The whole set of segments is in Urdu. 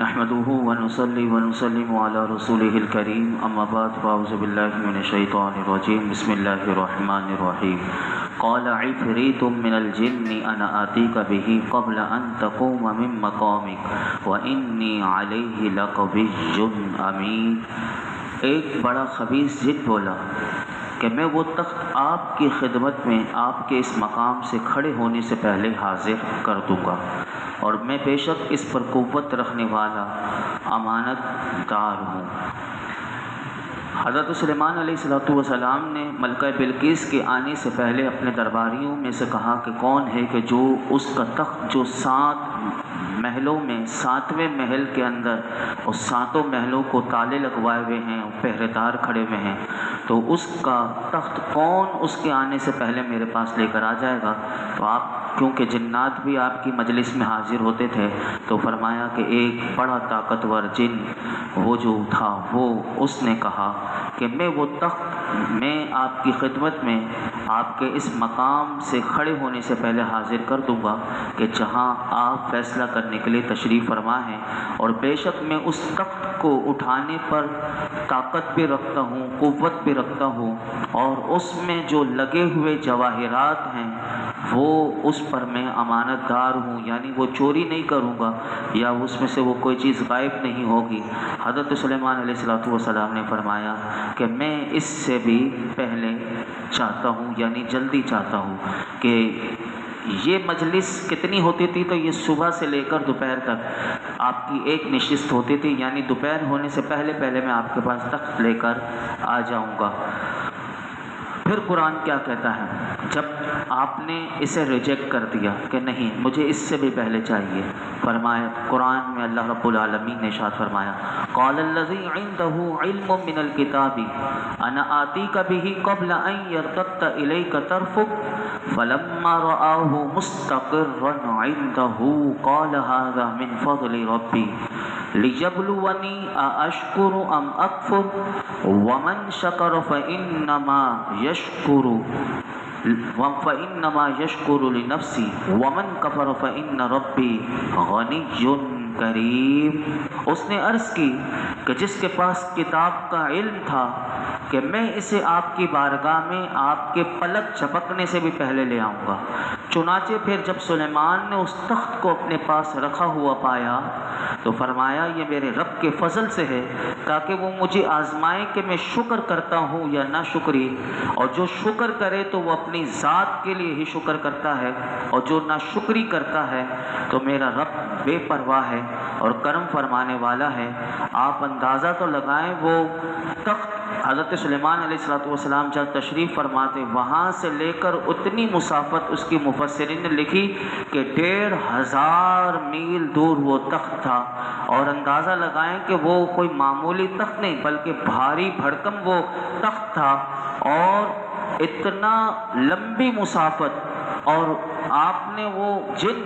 نحمده ونصلي ونسلم على رسوله الكريم اما بعد فاعوذ بالله من الشيطان الرجيم بسم الله الرحمن الرحيم قال عفريت من الجن انا آتيك به قبل ان تقوم من مقامك واني عليه لقوي امين۔ ایک بڑا خبیث جن بولا کہ میں وہ تخت آپ کی خدمت میں آپ کے اس مقام سے کھڑے ہونے سے پہلے حاضر کر دوں گا، اور میں بے شک اس پر قوت رکھنے والا امانت دار ہوں۔ حضرت سلیمان علیہ السلام نے ملکہ بلقیس کے آنے سے پہلے اپنے درباریوں میں سے کہا کہ کون ہے کہ جو اس کا تخت جو 7 محلوں میں 7ویں محل کے اندر اور 7 محلوں کو تالے لگوائے ہوئے ہیں اور پہرے دار کھڑے ہوئے ہیں، تو اس کا تخت کون اس کے آنے سے پہلے میرے پاس لے کر آ جائے گا؟ تو آپ کیونکہ جنات بھی آپ کی مجلس میں حاضر ہوتے تھے تو فرمایا کہ ایک بڑا طاقتور جن وہ جو تھا وہ اس نے کہا کہ میں وہ تخت میں آپ کی خدمت میں آپ کے اس مقام سے کھڑے ہونے سے پہلے حاضر کر دوں گا کہ جہاں آپ فیصلہ کرنے کے لیے تشریف فرما ہیں، اور بے شک میں اس تخت کو اٹھانے پر طاقت بھی رکھتا ہوں، قوت بھی رکھتا ہوں، اور اس میں جو لگے ہوئے جواہرات ہیں وہ اس پر میں امانت دار ہوں، یعنی وہ چوری نہیں کروں گا یا اس میں سے وہ کوئی چیز غائب نہیں ہوگی۔ حضرت سلیمان علیہ السلام نے فرمایا کہ میں اس سے بھی پہلے چاہتا ہوں، یعنی جلدی چاہتا ہوں کہ یہ مجلس کتنی ہوتی تھی تو یہ صبح سے لے کر دوپہر تک آپ کی ایک نشست ہوتی تھی، یعنی دوپہر ہونے سے پہلے میں آپ کے پاس تخت لے کر آ جاؤں گا۔ پھر قرآن کیا کہتا ہے جب آپ نے اسے ریجیکٹ کر دیا کہ نہیں مجھے اس سے بھی پہلے چاہیے؟ فرمایا قرآن میں اللہ رب العالمین نے ارشاد فرمایا قال الذی عنده علم من الکتاب انا آتیک به قبل ان یرتد الیک طرفک فلما رآه مستقرا عنده قال هذا من فضل ربی لیبلونی ااشکر ام اکفر ومن شکر فإنما يشكر لنفسه ومن كفر فإن ربي غني کریم۔ اس نے عرض کی کہ جس کے پاس کتاب کا علم تھا کہ میں اسے آپ کی بارگاہ میں آپ کے پلک جھپکنے سے بھی پہلے لے آؤں گا۔ چنانچہ پھر جب سلیمان نے اس تخت کو اپنے پاس رکھا ہوا پایا تو فرمایا یہ میرے رب کے فضل سے ہے تاکہ وہ مجھے آزمائے کہ میں شکر کرتا ہوں یا نہ شکری، اور جو شکر کرے تو وہ اپنی ذات کے لیے ہی شکر کرتا ہے، اور جو نہ شکری کرتا ہے تو میرا رب بے پرواہ ہے اور کرم فرمانے والا ہے۔ آپ اندازہ تو لگائیں وہ تخت حضرت سلیمان علیہ السلام جب تشریف فرماتے وہاں سے لے کر اتنی مسافت اس کی مفسرین نے لکھی کہ 1500 میل دور وہ تخت تھا، اور اندازہ لگائیں کہ وہ کوئی معمولی تخت نہیں بلکہ بھاری بھرکم وہ تخت تھا، اور اتنا لمبی مسافت، اور آپ نے وہ جن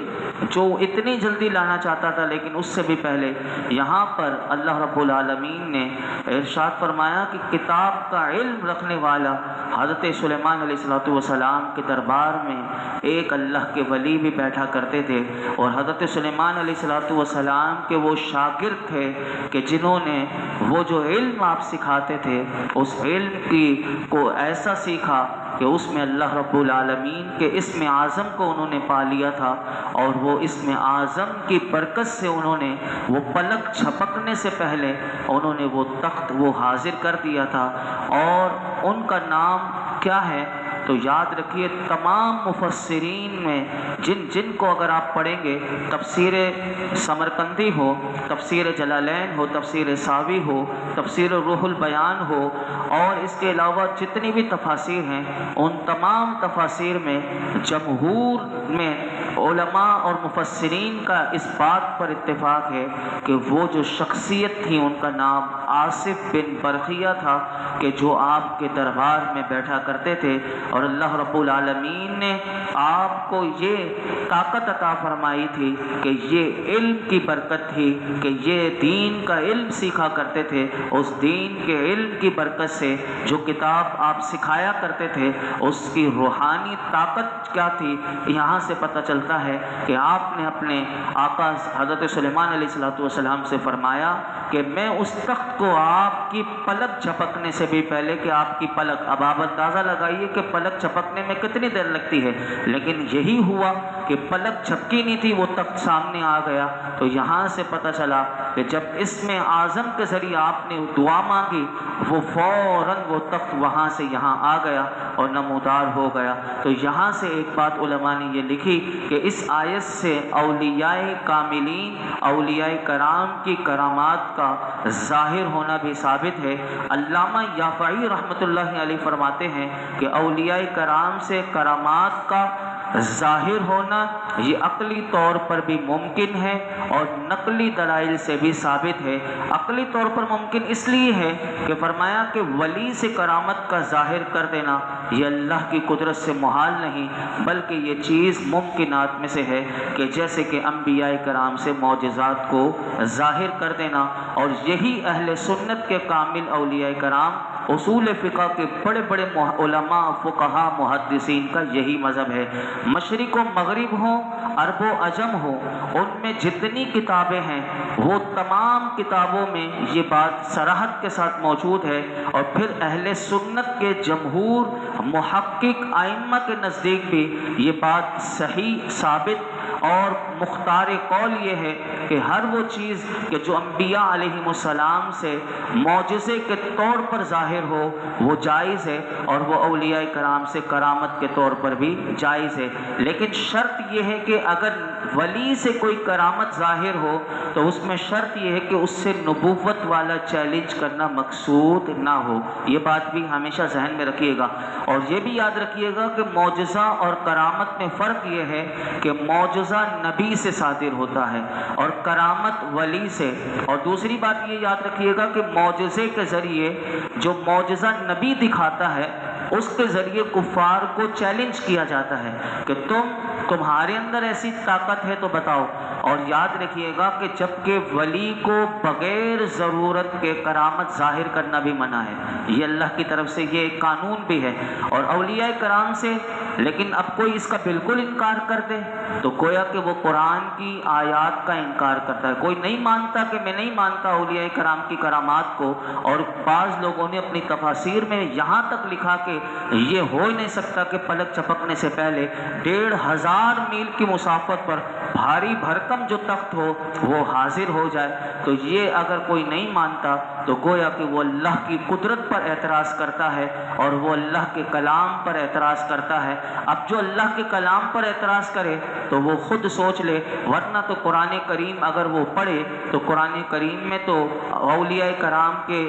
جو اتنی جلدی لانا چاہتا تھا لیکن اس سے بھی پہلے یہاں پر اللہ رب العالمین نے ارشاد فرمایا کہ کتاب کا علم رکھنے والا حضرت سلیمان علیہ السلام کے دربار میں ایک اللہ کے ولی بھی بیٹھا کرتے تھے، اور حضرت سلیمان علیہ السلام کے وہ شاگرد تھے کہ جنہوں نے وہ جو علم آپ سکھاتے تھے اس علم کو ایسا سیکھا کہ اس میں اللہ رب العالمین کے اسم اعظم کو انہوں نے پا لیا تھا، اور وہ اسم اعظم کی برکت سے انہوں نے وہ پلک جھپکنے سے پہلے انہوں نے وہ تخت وہ حاضر کر دیا تھا۔ اور ان کا نام کیا ہے تو یاد رکھیے تمام مفسرین میں جن کو اگر آپ پڑھیں گے، تفسیر سمرقندی ہو، تفسیر جلالین ہو، تفسیر ساوی ہو، تفسیر روح البیان ہو، اور اس کے علاوہ جتنی بھی تفاسیر ہیں ان تمام تفاسیر میں جمہور میں علماء اور مفسرین کا اس بات پر اتفاق ہے کہ وہ جو شخصیت تھی ان کا نام آصف بن برقیہ تھا کہ جو آپ کے دربار میں بیٹھا کرتے تھے، اور اللہ رب العالمین نے آپ کو یہ طاقت عطا فرمائی تھی کہ یہ علم کی برکت تھی کہ یہ دین کا علم سیکھا کرتے تھے، اس دین کے علم کی برکت سے جو کتاب آپ سکھایا کرتے تھے اس کی روحانی طاقت کیا تھی، یہاں سے پتہ چلتا چلتا ہے کہ آپ نے اپنے آقا حضرت سلیمان علیہ السلام سے فرمایا کہ میں اس تخت کو آپ کی پلک جھپکنے سے بھی پہلے کہ آپ کی پلک، اب آپ اندازہ لگائیے کہ پلک جھپکنے میں کتنی دیر لگتی ہے، لیکن یہی ہوا کہ پلک جھپکی نہیں تھی، وہ تخت سامنے آ گیا۔ تو یہاں سے پتہ چلا کہ جب اسم اعظم کے ذریعے آپ نے دعا مانگی، وہ فوراً وہ تخت وہاں سے یہاں آ گیا اور نمودار ہو گیا۔ تو یہاں سے ایک بات علماء نے یہ لکھی کہ اس آیت سے اولیاء کاملین، اولیاء کرام کی کرامات کا ظاہر ہونا بھی ثابت ہے۔ علامہ یافعی رحمۃ اللہ علیہ فرماتے ہیں کہ اولیاء کرام سے کرامات کا ظاہر ہونا یہ عقلی طور پر بھی ممکن ہے اور نقلی دلائل سے بھی ثابت ہے۔ عقلی طور پر ممکن اس لیے ہے کہ فرمایا کہ ولی سے کرامت کا ظاہر کر دینا یہ اللہ کی قدرت سے محال نہیں، بلکہ یہ چیز ممکنات میں سے ہے کہ جیسے کہ انبیاء کرام سے معجزات کو ظاہر کر دینا، اور یہی اہل سنت کے کامل اولیاء کرام، اصول فقہ کے بڑے بڑے علماء، فقہاء، محدثین کا یہی مذہب ہے۔ مشرق و مغرب ہوں، عرب و عجم ہوں، ان میں جتنی کتابیں ہیں وہ تمام کتابوں میں یہ بات صراحت کے ساتھ موجود ہے، اور پھر اہل سنت کے جمہور محقق ائمہ کے نزدیک بھی یہ بات صحیح ثابت اور مختار قول یہ ہے کہ ہر وہ چیز کہ جو انبیاء علیہم السلام سے معجزے کے طور پر ظاہر ہو وہ جائز ہے، اور وہ اولیاء کرام سے کرامت کے طور پر بھی جائز ہے۔ لیکن شرط یہ ہے کہ اگر ولی سے کوئی کرامت ظاہر ہو تو اس میں شرط یہ ہے کہ اس سے نبوت والا چیلنج کرنا مقصود نہ ہو۔ یہ بات بھی ہمیشہ ذہن میں رکھیے گا، اور یہ بھی یاد رکھیے گا کہ معجزہ اور کرامت میں فرق یہ ہے کہ معجزہ نبی سے صادر ہوتا ہے اور کرامت ولی سے۔ اور دوسری بات یہ یاد رکھیے گا کہ معجزے کے ذریعے جو معجزہ نبی دکھاتا ہے اس کے ذریعے کفار کو چیلنج کیا جاتا ہے کہ تمہارے اندر ایسی طاقت ہے تو بتاؤ۔ اور یاد رکھیے گا کہ جبکہ ولی کو بغیر ضرورت کے کرامت ظاہر کرنا بھی منع ہے، یہ اللہ کی طرف سے یہ ایک قانون بھی ہے، اور اولیاء کرام سے لیکن اب کوئی اس کا بالکل انکار کر دے تو گویا کہ وہ قرآن کی آیات کا انکار کرتا ہے۔ کوئی نہیں مانتا کہ میں نہیں مانتا اولیاء کرام کی کرامات کو، اور بعض لوگوں نے اپنی تفاسیر میں یہاں تک لکھا کہ یہ ہو ہی نہیں سکتا کہ پلک چپکنے سے پہلے 1500 میل کی مسافت پر بھاری بھرکم جو تخت ہو وہ حاضر ہو جائے۔ تو یہ اگر کوئی نہیں مانتا تو گویا کہ وہ اللہ کی قدرت پر اعتراض کرتا ہے اور وہ اللہ کے کلام پر اعتراض کرتا ہے۔ اب جو اللہ کے کلام پر اعتراض کرے تو وہ خود سوچ لے، ورنہ تو قرآن کریم اگر وہ پڑھے تو قرآن کریم میں تو اولیاء کرام کے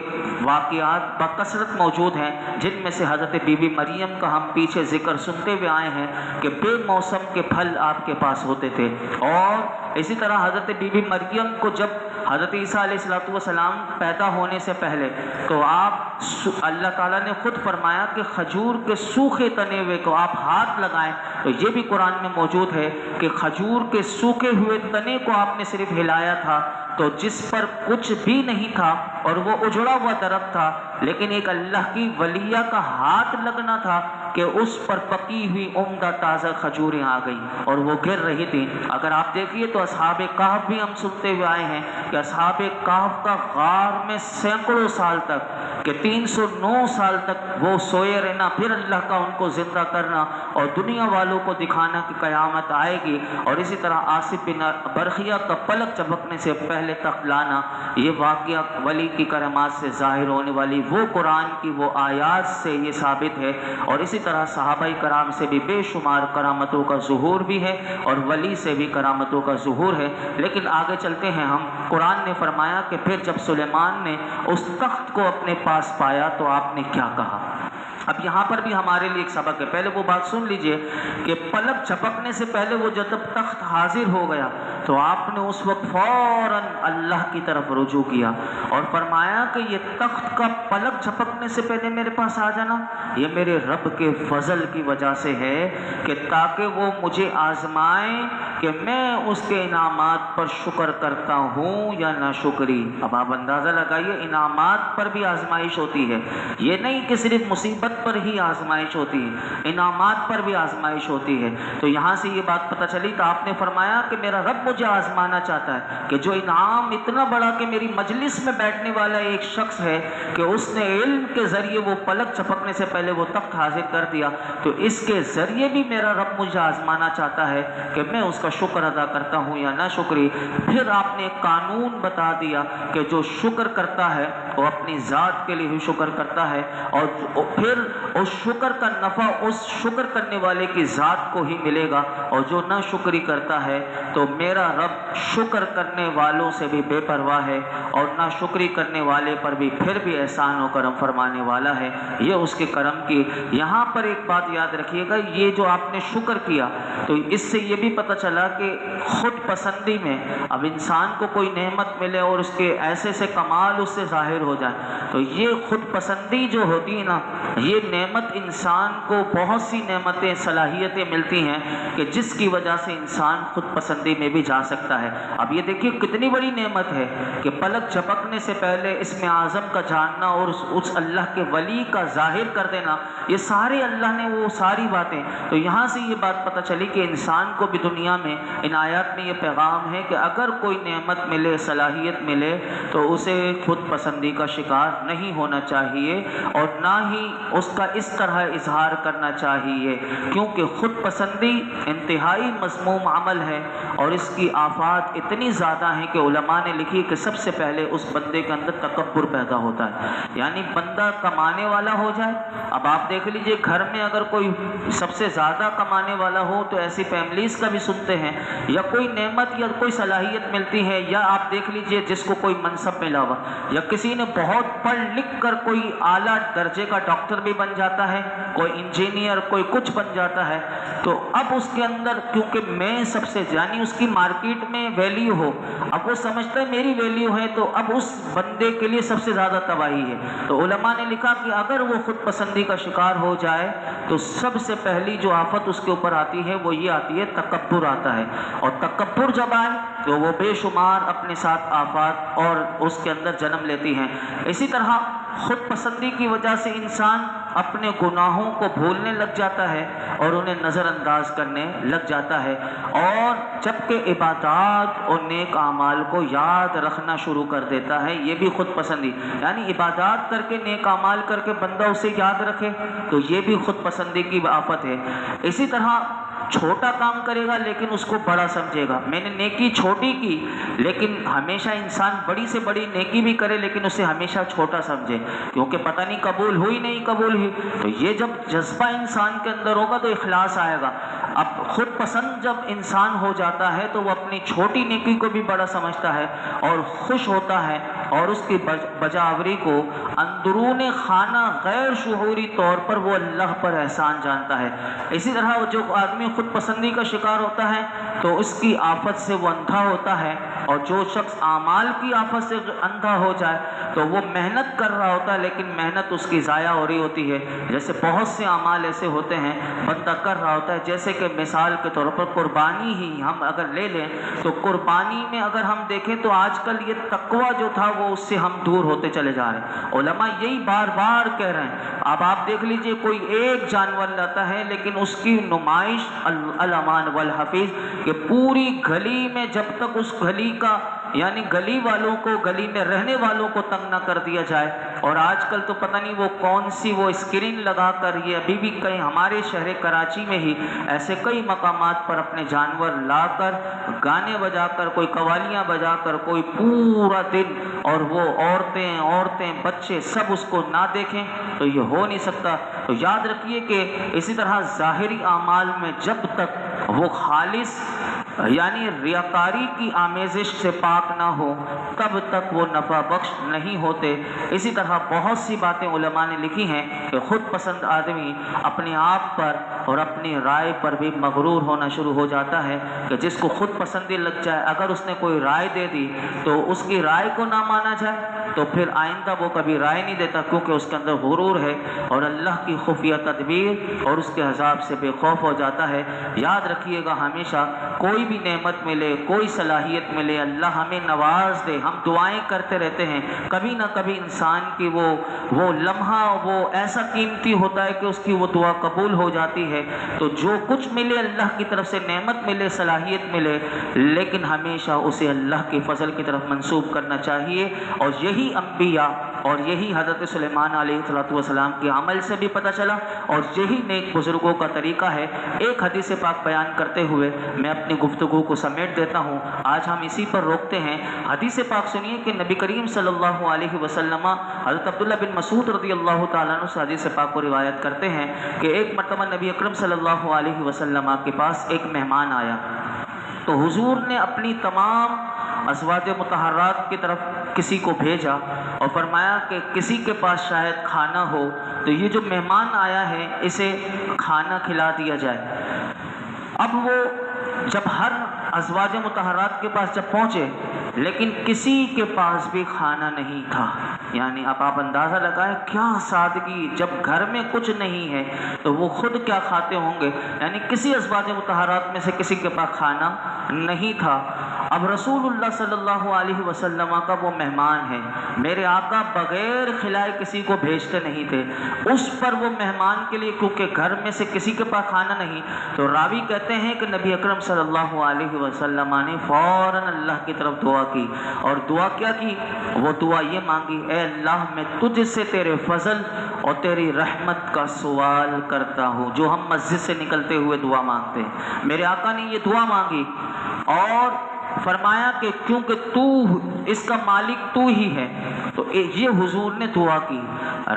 واقعات بکثرت موجود ہیں، جن میں سے حضرت بی بی مریم کا ہم پیچھے ذکر سنتے ہوئے آئے ہیں کہ بے موسم کے پھل آپ کے پاس ہوتے تھے۔ اور اسی طرح حضرت بی بی مریم کو جب حضرت عیسیٰ علیہ السلام پیدا ہونے سے پہلے تو آپ اللہ تعالیٰ نے خود فرمایا کہ کھجور کے سوکھے تنے ہوئے کو آپ ہاتھ لگائیں، تو یہ بھی قرآن میں موجود ہے کہ کھجور کے سوکھے ہوئے تنے کو آپ نے صرف ہلایا تھا تو جس پر کچھ بھی نہیں تھا اور وہ اجڑا ہوا درخت تھا، لیکن ایک اللہ کی ولیہ کا ہاتھ لگنا تھا کہ اس پر پکی ہوئی عمدہ تازہ کھجوریں آ گئیں اور وہ گر رہی تھیں۔ اگر آپ دیکھیے تو اصحاب کہف بھی ہم سنتے ہوئے آئے ہیں کہ اصحاب کہف کا غار میں سینکڑوں سال تک کہ 309 سال تک وہ سوئے رہنا، پھر اللہ کا ان کو زندہ کرنا اور دنیا والوں کو دکھانا کہ قیامت آئے گی، اور اسی طرح آصف بن برخیہ کا پلک چمکنے سے پہلے تک لانا، یہ واقعہ ولی کی کرامات سے ظاہر ہونے والی وہ قرآن کی وہ آیات سے یہ ثابت ہے۔ اور اسی طرح صحابہ کرام سے بھی بے شمار کرامتوں کا ظہور بھی ہے اور ولی سے بھی کرامتوں کا ظہور ہے۔ لیکن آگے چلتے ہیں ہم، قرآن نے فرمایا کہ پھر جب سلیمان نے اس تخت کو اپنے پاس پایا تو آپ نے کیا کہا۔ اب یہاں پر بھی ہمارے لیے ایک سبق ہے، پہلے وہ بات سن لیجئے کہ پلک جھپکنے سے پہلے وہ جب تخت حاضر ہو گیا تو آپ نے اس وقت فوراً اللہ کی طرف رجوع کیا اور فرمایا کہ یہ تخت کا پلک جھپکنے سے پہلے میرے پاس آ جانا یہ میرے رب کے فضل کی وجہ سے ہے کہ تاکہ وہ مجھے آزمائیں کہ میں اس کے انعامات پر شکر کرتا ہوں یا ناشکری۔ اب آپ اندازہ لگائیے، انعامات پر بھی آزمائش ہوتی ہے، یہ نہیں کہ صرف مصیبت پر ہی آزمائش ہوتی ہے، انعامات پر بھی آزمائش ہوتی ہے۔ تو یہاں سے یہ بات پتہ چلی، تو آپ نے فرمایا کہ میرا رب مجھے آزمانا چاہتا ہے کہ جو انعام اتنا بڑا کہ میری مجلس میں بیٹھنے والا ایک شخص ہے کہ اس نے علم کے ذریعے وہ پلک جھپکنے سے پہلے وہ تخت حاصل کر دیا، تو اس کے ذریعے بھی میرا رب مجھے آزمانا چاہتا ہے کہ میں اس کا شکر ادا کرتا ہوں یا نہ شکری۔ پھر آپ نے ایک قانون بتا دیا کہ جو شکر کرتا ہے وہ اپنی ذات کے لیے ہی شکر کرتا ہے، اور پھر اس شکر کا نفع اس شکر کرنے والے کی ذات کو ہی ملے گا، اور جو نہ شکری کرتا ہے تو میرا رب شکر کرنے والوں سے بھی بے پرواہ ہے، اور نہ شکری کرنے والے پر بھی پھر بھی احسان و کرم فرمانے والا ہے۔ یہ اس کے کرم کی۔ یہاں پر ایک بات یاد رکھیے گا، یہ جو آپ نے شکر کیا تو اس سے یہ بھی پتہ چلا کہ خود پسندی میں اب انسان کو کوئی نعمت ملے اور اس کے ایسے سے کمال اس سے ظاہر ہو جائے، تو یہ خود پسندی جو ہوتی ہے نا، یہ نعمت انسان کو بہت سی نعمتیں صلاحیتیں ملتی ہیں کہ جس کی وجہ سے انسان خود پسندی میں بھی جا سکتا ہے۔ اب یہ دیکھیے کتنی بڑی نعمت ہے کہ پلک جھپکنے سے پہلے اسم اعظم کا جاننا اور اس اللہ کے ولی کا ظاہر کر دینا، یہ سارے اللہ نے وہ ساری باتیں۔ تو یہاں سے یہ بات پتہ چلی کہ انسان کو بھی دنیا میں ان آیات میں یہ پیغام ہے کہ اگر کوئی نعمت ملے، صلاحیت ملے، تو اسے خود پسندی کا شکار نہیں ہونا چاہیے، اور نہ ہی اس کا اس طرح اظہار کرنا چاہیے، کیونکہ خود پسندی انتہائی مذموم عمل ہے، اور اس کی آفات اتنی زیادہ ہیں کہ علماء نے لکھی کہ سب سے پہلے اس بندے کے اندر تکبر پیدا ہوتا ہے، یعنی بندہ کمانے والا ہو جائے۔ اب آپ دیکھ لیجئے گھر میں اگر کوئی سب سے زیادہ کمانے والا ہو تو ایسی فیملیز کا بھی سنتے ہیں، یا کوئی نعمت یا کوئی صلاحیت ملتی ہے، یا آپ دیکھ لیجئے جس کو کوئی منصب ملا ہوا، یا کسی نے بہت پڑھ لکھ کر کوئی اعلیٰ درجے کا ڈاکٹر بھی بن جاتا ہے، کوئی انجینئر، کوئی کچھ بن جاتا ہے، تو اب اس کے اندر کیونکہ میں سب سے، یعنی اس کی مارکیٹ میں ویلیو ہو، اب وہ سمجھتا ہے میری ویلیو ہے، تو اب اس بندے کے لیے سب سے زیادہ تباہی ہے۔ تو علماء نے لکھا کہ اگر وہ خود پسندی کا شکار ہو جائے تو سب سے پہلی جو آفت اس کے اوپر آتی ہے وہ یہ آتی ہے، تکبر آتا ہے، اور تکبر جب آئے تو وہ بے شمار اپنے ساتھ آفات اور اس کے اندر جنم لیتی ہیں۔ اسی طرح خود پسندی کی وجہ سے انسان اپنے گناہوں کو بھولنے لگ جاتا ہے اور انہیں نظر انداز کرنے لگ جاتا ہے، اور جبکہ عبادات اور نیک اعمال کو یاد رکھنا شروع کر دیتا ہے۔ یہ بھی خود پسندی، یعنی عبادات کر کے، نیک اعمال کر کے بندہ اسے یاد رکھے، تو یہ بھی خود پسندی کی آفت ہے۔ اسی طرح چھوٹا کام کرے گا لیکن اس کو بڑا سمجھے گا، میں نے نیکی چھوٹی کی، لیکن ہمیشہ انسان بڑی سے بڑی نیکی بھی کرے لیکن اسے ہمیشہ چھوٹا سمجھے، کیونکہ پتہ نہیں قبول ہوئی نہیں قبول ہوئی۔ تو یہ جب جذبہ انسان کے اندر ہوگا تو اخلاص آئے گا۔ اب خود پسند جب انسان ہو جاتا ہے تو وہ اپنی چھوٹی نیکی کو بھی بڑا سمجھتا ہے اور خوش ہوتا ہے، اور اس کی بجاوری کو اندرون خانہ غیر شعوری طور پر وہ اللہ پر احسان جانتا ہے۔ اسی طرح جو آدمی خود پسندی کا شکار ہوتا ہے تو اس کی آفت سے وہ اندھا ہوتا ہے، اور جو شخص اعمال کی آفت سے اندھا ہو جائے تو وہ محنت کر رہا ہوتا ہے لیکن محنت اس کی ضائع ہو رہی ہوتی ہے۔ جیسے بہت سے اعمال ایسے ہوتے ہیں بندہ کر رہا ہوتا ہے، جیسے کہ مثال کے طور پر قربانی ہی ہم اگر لے لیں تو قربانی میں اگر ہم دیکھیں تو آج کل یہ تقویٰ جو تھا وہ اس سے ہم دور ہوتے چلے جا رہے ہیں۔ علماء یہی بار بار کہہ رہے ہیں۔ اب آپ دیکھ لیجئے کوئی ایک جانور لاتا ہے لیکن اس کی نمائش الامان والحفیظ کہ پوری گلی میں جب تک اس گلی کا، یعنی گلی والوں کو، گلی میں رہنے والوں کو تنگ نہ کر دیا جائے۔ اور آج کل تو پتہ نہیں وہ کون سی وہ اسکرین لگا کر، یہ ابھی بھی کئی ہمارے شہر کراچی میں ہی ایسے کئی مقامات پر اپنے جانور لا کر گانے بجا کر، کوئی قوالیاں بجا کر، کوئی پورا دن، اور وہ عورتیں بچے سب اس کو نہ دیکھیں تو یہ ہو نہیں سکتا۔ تو یاد رکھیے کہ اسی طرح ظاہری اعمال میں جب تک وہ خالص، یعنی ریاکاری کی آمیزش سے پاک نہ ہو تب تک وہ نفع بخش نہیں ہوتے۔ اسی طرح بہت سی باتیں علماء نے لکھی ہیں کہ خود پسند آدمی اپنے آپ پر اور اپنی رائے پر بھی مغرور ہونا شروع ہو جاتا ہے کہ جس کو خود پسندی لگ جائے، اگر اس نے کوئی رائے دے دی تو اس کی رائے کو نہ مانا جائے تو پھر آئندہ وہ کبھی رائے نہیں دیتا، کیونکہ اس کے اندر غرور ہے اور اللہ کی خفیہ تدبیر اور اس کے عذاب سے بے خوف ہو جاتا ہے۔ یاد رکھیے گا ہمیشہ، کوئی بھی نعمت ملے، کوئی صلاحیت ملے، اللہ ہمیں نواز دے، ہم دعائیں کرتے رہتے ہیں، کبھی نہ کبھی انسان کی وہ لمحہ وہ ایسا قیمتی ہوتا ہے کہ اس کی وہ دعا قبول ہو جاتی ہے۔ تو جو کچھ ملے اللہ کی طرف سے، نعمت ملے، صلاحیت ملے، لیکن ہمیشہ اسے اللہ کے فضل کی طرف منسوب کرنا چاہیے، اور یہی انبیاء اور یہی حضرت سلیمان علیہ السلام کے عمل سے بھی پتہ چلا، اور یہی نیک بزرگوں کا طریقہ ہے۔ ایک حدیث پاک بیان کرتے ہوئے میں اپنی گفتگو کو سمیٹ دیتا ہوں، آج ہم اسی پر روکتے ہیں۔ حدیث پاک سنیے کہ نبی کریم صلی اللہ علیہ وسلم حضرت عبداللہ بن مسعود رضی اللہ تعالیٰ عنہ سے حدیث پاک کو روایت کرتے ہیں کہ ایک مرتبہ نبی اکرم صلی اللہ علیہ وسلم کے پاس ایک مہمان آیا، تو حضور نے اپنی تمام ازواج مطہرات کی طرف کسی کو بھیجا اور فرمایا کہ کسی کے پاس شاید کھانا ہو تو یہ جو مہمان آیا ہے اسے کھانا کھلا دیا جائے۔ اب وہ جب ہر ازواج مطہرات کے پاس جب پہنچے لیکن کسی کے پاس بھی کھانا نہیں تھا، یعنی اب آپ اندازہ لگائیں کیا سادگی، جب گھر میں کچھ نہیں ہے تو وہ خود کیا کھاتے ہوں گے، یعنی کسی ازواج مطہرات میں سے کسی کے پاس کھانا نہیں تھا۔ اب رسول اللہ صلی اللہ علیہ وسلم کا وہ مہمان ہے، میرے آقا بغیر کھلائے کسی کو بھیجتے نہیں تھے، اس پر وہ مہمان کے لیے کیونکہ گھر میں سے کسی کے پاس کھانا نہیں، تو راوی کہتے ہیں کہ نبی اکرم صلی اللہ علیہ وسلم نے فوراً اللہ کی طرف دعا کی، اور دعا کیا کی؟ وہ دعا یہ مانگی، اے اللہ میں تجھ سے تیرے فضل اور تیری رحمت کا سوال کرتا ہوں، جو ہم مسجد سے نکلتے ہوئے دعا مانگتے ہیں۔ میرے آقا نے یہ دعا مانگی اور فرمایا کہ کیونکہ تو اس کا مالک تو ہی ہے، تو یہ حضور نے دعا کی۔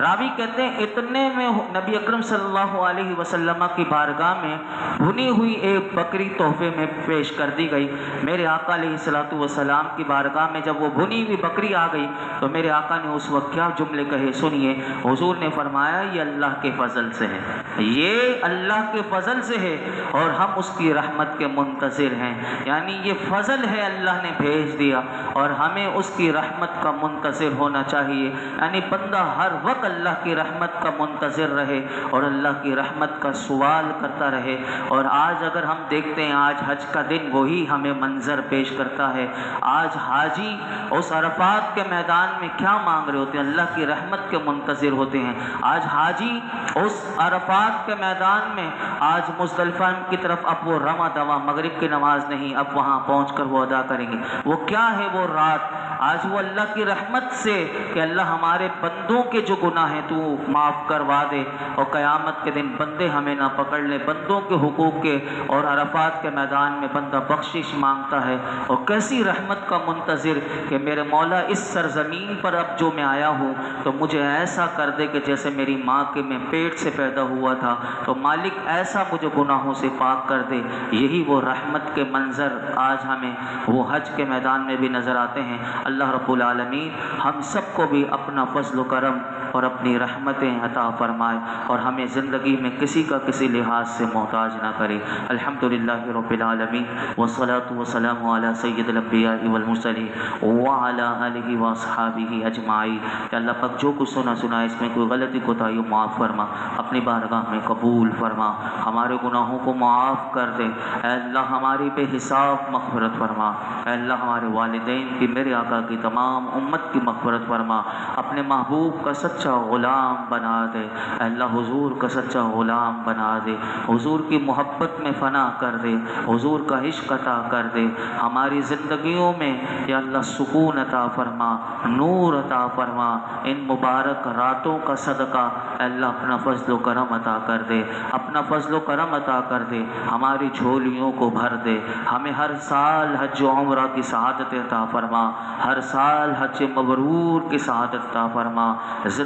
راوی کہتے ہیں اتنے میں نبی اکرم صلی اللہ علیہ وسلم کی بارگاہ میں بھنی ہوئی ایک بکری تحفے میں پیش کر دی گئی۔ میرے آقا علیہ الصلوۃ والسلام کی بارگاہ میں جب وہ بھنی ہوئی بکری آ گئی تو میرے آقا نے اس وقت کیا جملے کہے سنیے۔ حضور نے فرمایا یہ اللہ کے فضل سے ہے، یہ اللہ کے فضل سے ہے اور ہم اس کی رحمت کے منتظر ہیں، یعنی یہ فضل ہے اللہ نے بھیج دیا اور ہمیں اس کی رحمت کا منتظر ہونا چاہیے، یعنی بندہ ہر وقت اللہ کی رحمت کا منتظر رہے اور اللہ کی رحمت کا سوال کرتا رہے۔ اور آج اگر ہم دیکھتے ہیں آج حج کا دن وہی ہمیں منظر پیش کرتا ہے، آج حاجی اس عرفات کے میدان میں کیا مانگ رہے ہوتے ہیں؟ اللہ کی رحمت کے منتظر ہوتے ہیں۔ آج حاجی اس عرفات کے میدان میں آج مزدلفہ کی طرف اب وہ رواں دواں مغرب کی نماز نہیں، اب وہاں پہنچ کر وہ ادا کریں گے۔ وہ کیا ہے وہ رات؟ آج وہ اللہ کی رحمت سے کہ اللہ ہمارے بندوں کے جو گناہ ہیں تو معاف کروا دے اور قیامت کے دن بندے ہمیں نہ پکڑ لیں، بندوں کے حقوق کے، اور عرفات کے میدان میں بندہ بخشش مانگتا ہے اور کیسی رحمت کا منتظر کہ میرے مولا اس سرزمین پر اب جو میں آیا ہوں تو مجھے ایسا کر دے کہ جیسے میری ماں کے میں پیٹ سے پیدا ہوا تھا، تو مالک ایسا مجھے گناہوں سے پاک کر دے۔ یہی وہ رحمت کے منظر آج ہمیں وہ حج کے میدان میں بھی نظر آتے ہیں۔ اللہ رب العالمین ہم سب کو بھی اپنا فضل و کرم اور اپنی رحمتیں عطا فرمائے اور ہمیں زندگی میں کسی کا کسی لحاظ سے محتاج نہ کرے۔ الحمدللہ رب العالمین والصلاة والسلام علی سید الانبیاء والمرسلین وعلی آلہ واصحابہ اجمعین۔ کہ اللہ پاک جو کچھ سنا اس میں کوئی غلطی کوتاہی معاف فرما، اپنی بارگاہ میں قبول فرما، ہمارے گناہوں کو معاف کر دے۔ اے اللہ ہماری بے حساب مغفرت فرما، اے اللہ ہمارے والدین کی، میرے آقا کی، تمام امت کی مغفرت فرما، اپنے محبوب کا سچا غلام بنا دے۔ اے اللہ حضور کا سچا غلام بنا دے، حضور کی محبت میں فنا کر دے، حضور کا عشق عطا کر دے، ہماری زندگیوں میں یا اللہ سکون عطا فرما، نور عطا فرما، ان مبارک راتوں کا صدقہ اے اللہ اپنا فضل و کرم عطا کر دے، اپنا فضل و کرم عطا کر دے، ہماری جھولیوں کو بھر دے، ہمیں ہر سال حج و عمرہ کی سعادت عطا فرما، ہر سال حج مبرور کی سعادت عطا فرما،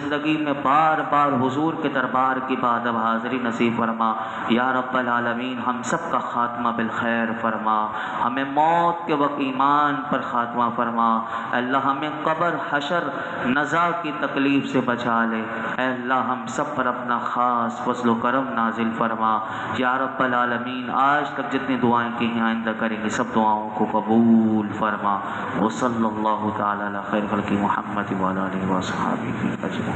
زندگی میں بار بار حضور کے دربار کی بادب حاضری نصیب فرما یا رب العالمین، ہم سب کا خاتمہ بالخیر فرما، ہمیں موت کے وقت ایمان پر خاتمہ فرما، اللہ ہمیں قبر حشر نزا کی تکلیف سے بچا لے، اے اللہ ہم سب پر اپنا خاص فضل و کرم نازل فرما یا رب العالمین۔ آج تک جتنی دعائیں کی ہیں آئندہ کریں گے، سب دعاؤں کو قبول فرما۔ وصلی اللہ تعالی علی خیر خلق محمد وعلی آلہ وصحبہ اجمعین۔